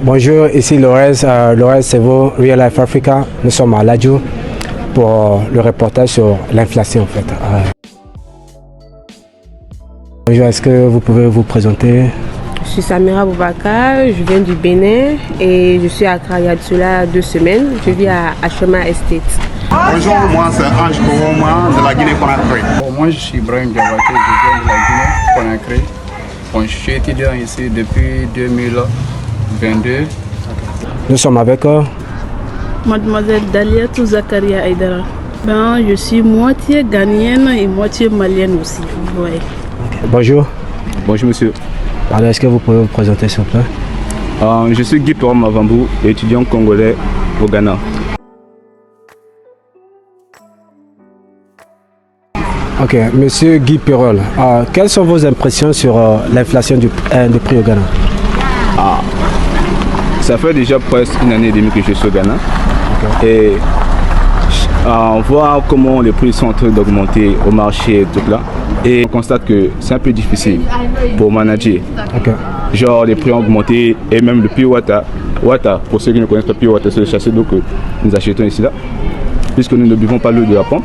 Bonjour, ici Laurez, Laurez Sevo, Real Life Africa. Nous sommes à Ladjo pour le reportage sur l'inflation en fait. Bonjour, est-ce que vous pouvez vous présenter? Je suis Samira Boubacar, je viens du Bénin et je suis à Accra il y a de cela 2 semaines. Je vis à Ashema Estate. Bonjour, moi c'est Ange Koroma de la Guinée-Conakry. Moi je suis Ibrahim Diabaté, je viens de la Guinée-Conakry. Je suis étudiant ici depuis 2022. Nous sommes avec Mademoiselle Daliatou Zakaria Aïdara. Je suis moitié ghanéenne et moitié malienne aussi. Ouais. Bonjour. Bonjour monsieur. Alors, est-ce que vous pouvez vous présenter s'il vous plaît? Je suis Guy Toa Mavambou, étudiant congolais au Ghana. Ok, monsieur Guy Perol, quelles sont vos impressions sur l'inflation du prix au Ghana? Ça fait déjà presque une année et demie que je suis au Ghana. Et on voit comment les prix sont en train d'augmenter au marché et tout là. Et on constate que c'est un peu difficile pour manager. Genre les prix ont augmenté et même le pure water, pour ceux qui ne connaissent pas pure water, c'est le chassé d'eau que nous achetons ici là, puisque nous ne buvons pas l'eau de la pompe.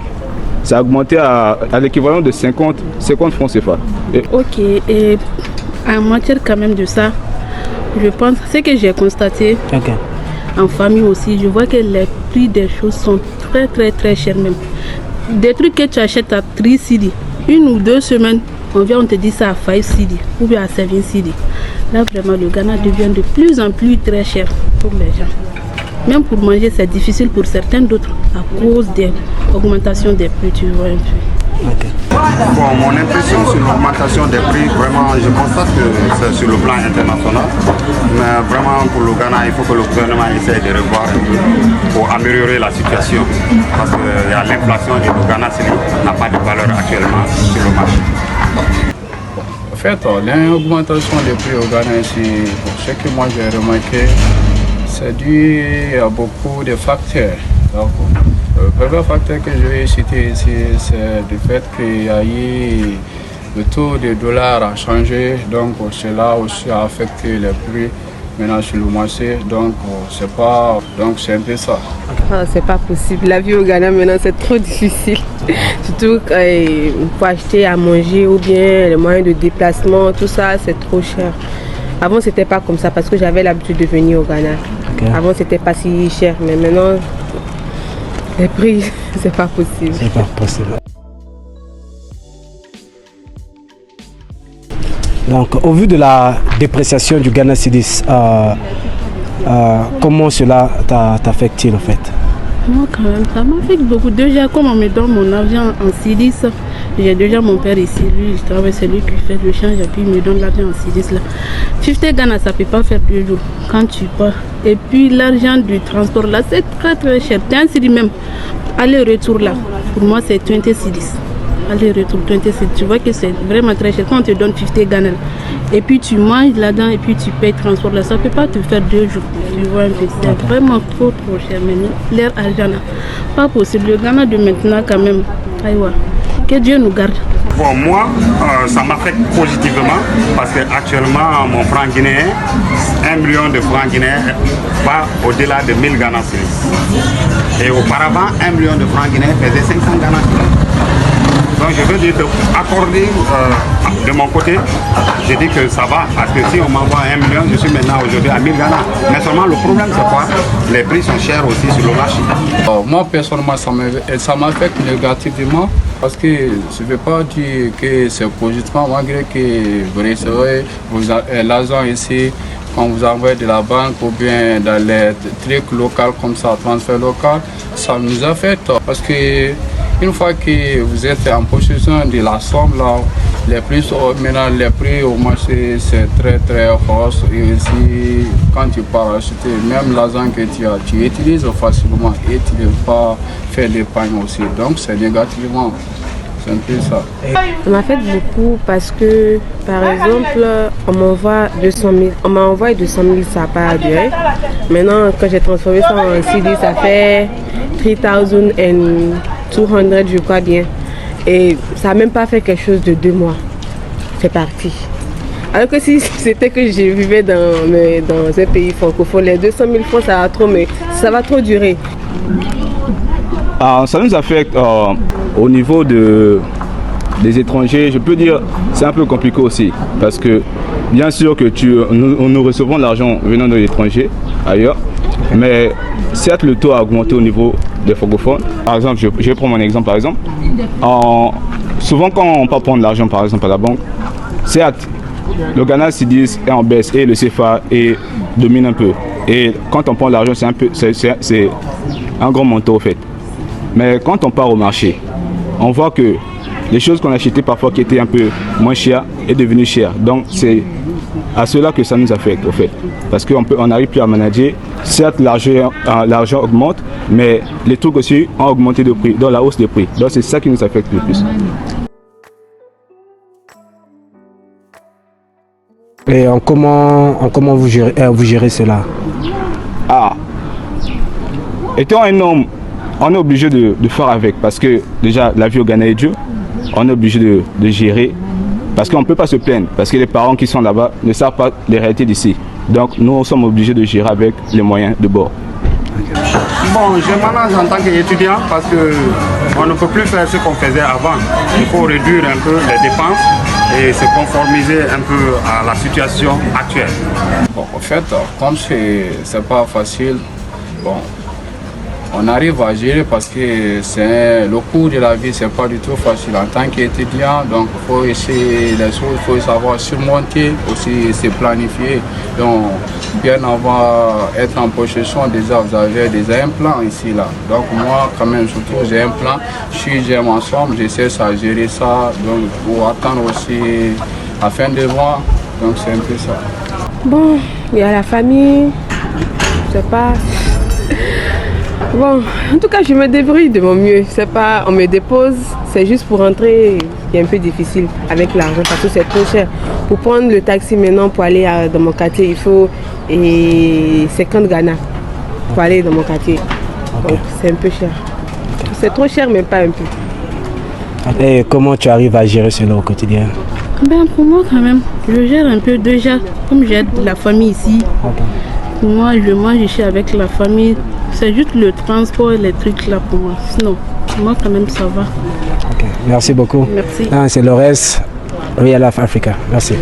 Ça a augmenté à l'équivalent de 50 francs CFA. Ok, et en matière quand même de ça, je pense, ce que j'ai constaté en famille aussi, je vois que les prix des choses sont très chers même. Des trucs que tu achètes à 3 cedi, 1 ou 2 semaines, on te dit ça à 5 cedi ou bien à 7 cedi. Là vraiment le Ghana devient de plus en plus très cher pour les gens. Même pour manger c'est difficile pour certains d'autres à cause de l'augmentation des prix, tu vois un peu. Bon, mon impression sur l'augmentation des prix, vraiment, je constate que c'est sur le plan international. Mais vraiment, pour le Ghana, il faut que le gouvernement essaie de revoir un peu pour améliorer la situation. Parce qu'il y a l'inflation et le Ghana n'a pas de valeur actuellement sur le marché. En fait, l'augmentation des prix au Ghana ici, pour ce que moi j'ai remarqué, c'est dû à beaucoup de facteurs. Donc, le premier facteur que je vais citer ici, c'est le fait qu'il y a eu le taux de dollar a changé, donc cela aussi a affecté les prix maintenant sur le marché, donc c'est un peu ça. C'est pas possible, la vie au Ghana maintenant c'est trop difficile, surtout pour acheter à manger ou bien les moyens de déplacement, tout ça c'est trop cher. Avant c'était pas comme ça parce que j'avais l'habitude de venir au Ghana. Avant c'était pas si cher, mais maintenant les prix, c'est pas possible. C'est pas possible. Donc, au vu de la dépréciation du Ghana Cedis, comment cela t'affecte-t-il en fait? Moi quand même, ça m'affecte beaucoup. Déjà, comme on me donne mon argent en Cedis, j'ai déjà mon père ici, lui, il travaille, c'est lui qui fait le change et puis il me donne l'argent en Cedis là. 50 Ghana, ça ne peut pas faire 2 jours quand tu pars. Et puis l'argent du transport là, c'est très cher. Un Cedis même, aller-retour là, pour moi c'est 20 Cedis. Aller-retour 20 Cedis, tu vois que c'est vraiment très cher. Quand on te donne 50 Ghana et puis tu manges là-dedans et puis tu payes le transport là, ça ne peut pas te faire 2 jours. Tu vois un peu, c'est vraiment trop cher maintenant. Leur argent là, pas possible. Le Ghana de maintenant quand même, aïwa. Que Dieu nous garde. Bon, moi, ça m'affecte positivement parce que actuellement mon franc guinéen, 1 million de francs guinéens va au-delà de 1000 Ghana cedis. Et auparavant, 1 million de francs guinéens faisait 500 Ghana cedis. Donc je veux dire accorder de mon côté, je dis que ça va, parce que si on m'envoie 1 million, je suis maintenant aujourd'hui à 1000 Ghana. Mais seulement le problème c'est quoi? Les prix sont chers aussi sur le marché. Moi personnellement ça m'affecte négativement parce que je ne veux pas dire que c'est positivement, malgré que vous recevez l'argent ici, quand vous envoyez de la banque ou bien dans les trucs locaux comme ça, transfert local, ça nous affecte parce que une fois que vous êtes en possession de la somme là, maintenant les prix au marché c'est très fort. Et aussi quand tu pars acheter, même l'argent que tu utilises facilement et tu ne peux pas faire d'épargne aussi. Donc c'est négativement. C'est un peu ça. Ça m'affecte beaucoup parce que par exemple on m'a envoyé 200 000 ça part à durée. Maintenant quand j'ai transformé ça en CD ça fait 3200 je crois bien. Et ça n'a même pas fait quelque chose de 2 mois. C'est parti. Alors que si c'était que je vivais dans un pays francophone, les 200 000 francs, ça va trop, mais ça va trop durer. Ça nous affecte au niveau des étrangers. Je peux dire c'est un peu compliqué aussi parce que bien sûr que nous recevons l'argent venant de l'étranger ailleurs, mais certes le taux a augmenté au niveau des francophones. Par exemple, je vais prendre mon exemple par exemple. Souvent quand on part prendre l'argent par exemple à la banque, certes le Ghana C10 est en baisse et le CFA domine un peu. Et quand on prend l'argent c'est un grand montant au fait. Mais quand on part au marché, on voit que les choses qu'on achetait parfois qui étaient un peu moins chères est devenu chères. Donc c'est à cela que ça nous affecte au fait. Parce qu'on n'arrive plus à manager. Certes l'argent augmente, mais les trucs aussi ont augmenté de prix, dans la hausse des prix. Donc c'est ça qui nous affecte le plus. Et comment vous gérez cela? Étant un homme, on est obligé de faire avec parce que déjà la vie au Ghana est dure. On est obligé de gérer parce qu'on ne peut pas se plaindre parce que les parents qui sont là-bas ne savent pas les réalités d'ici. Donc nous sommes obligés de gérer avec les moyens de bord. Bon, je manage en tant qu'étudiant parce qu'on ne peut plus faire ce qu'on faisait avant. Il faut réduire un peu les dépenses et se conformiser un peu à la situation actuelle. Bon, en fait, comme c'est pas facile, bon, on arrive à gérer parce que le cours de la vie, c'est pas du tout facile en tant qu'étudiant. Donc, il faut essayer les choses, il faut savoir surmonter, aussi se planifier. Donc, bien avant d'être en possession, déjà, vous avez déjà un plan ici, là. Donc, moi, quand même, surtout, j'ai un plan. Si j'aime ensemble, j'essaie à gérer ça. Donc, pour attendre aussi la fin de mois. Donc, c'est un peu ça. Bon, il y a la famille, je sais pas. Bon, en tout cas, je me débrouille de mon mieux. C'est pas, on me dépose, c'est juste pour rentrer, qui est un peu difficile avec l'argent parce que c'est trop cher. Pour prendre le taxi maintenant pour aller dans mon quartier, il faut 50 Ghana pour aller dans mon quartier. Okay. Donc c'est un peu cher. C'est trop cher, mais pas un peu. Et comment tu arrives à gérer cela au quotidien? Ben pour moi quand même, je gère un peu déjà, comme j'aide la famille ici. Okay. Pour moi, je mange ici avec la famille. C'est juste le transport et les trucs là pour moi. Sinon, pour moi quand même ça va. Okay. Merci beaucoup. Merci. C'est Lores, Real Life Africa. Merci.